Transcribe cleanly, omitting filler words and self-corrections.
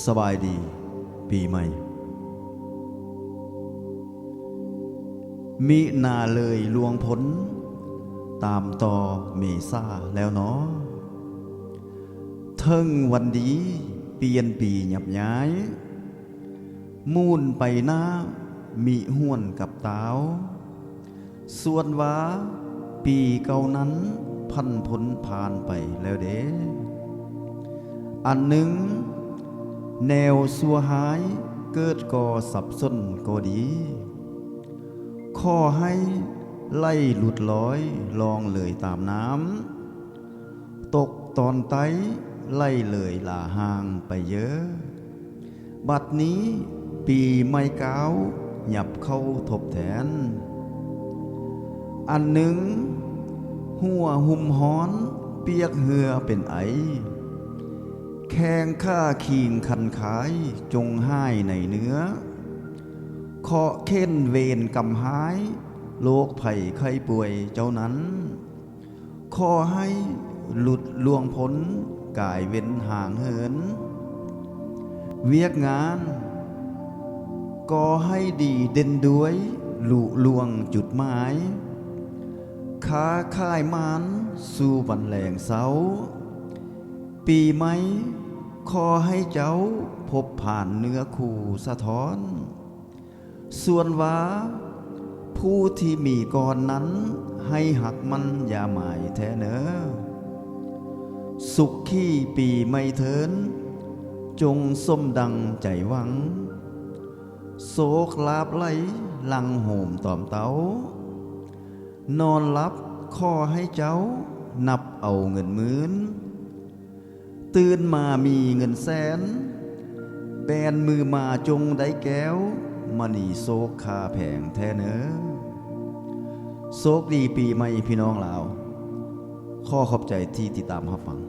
สบายดีปีใหม่มินาเลยลวงพ้นตามต่อเมษาแล้วเนาะเทิงวันดีเปลี่ยนปีหยับย้ายมูนไปหน้ามีห้วนกับตาวส่วนว่าปีเก่านั้นพันพ้นผ่านไปแล้วเด้อันหนึ่งแนวสัวหายเกิดก่อสับสนก็ดีข้อให้ไล่หลุดลอยลองเลยตามน้ำตกตอนไตไล่เลยลาห่างไปเยอะบัดนี้ปีไม่ก้าวหยับเข้าทบแทนอันหนึ่งหัวหุ่มฮ้อนเปียกเหือเป็นไอแข่งข้าขิงคันขายจงห้ายในเนื้อเคาะเค้นเวรกำหายโรคภัยไข้ป่วยเจ้านั้นขอให้หลุดล่วงพ้นกายเว้นห่างเหินเวียกงานก็ให้ดีเด่นด้วยลุล่วงจุดหมายค้าค่ายมานสู่วันแหลงเสาปีไหมขอให้เจ้าพบผ่านเนื้อคู่สะท้อนส่วนว่าผู้ที่มีก่อนนั้นให้หักมันอย่าหมายแท้เนอสุขขี้ปีไม่เทินจงส้มดังใจหวังโศกลาบไหลลังโหมตอมเต้านอนหลับขอให้เจ้านับเอาเงินหมื่นตื่นมามีเงินแสนแบนมือมาจงได้แก้วมณีโศกคาแผงแท้เนอโศกดีปีใหม่พี่น้องลาวขอขอบใจที่ติดตามรับฟัง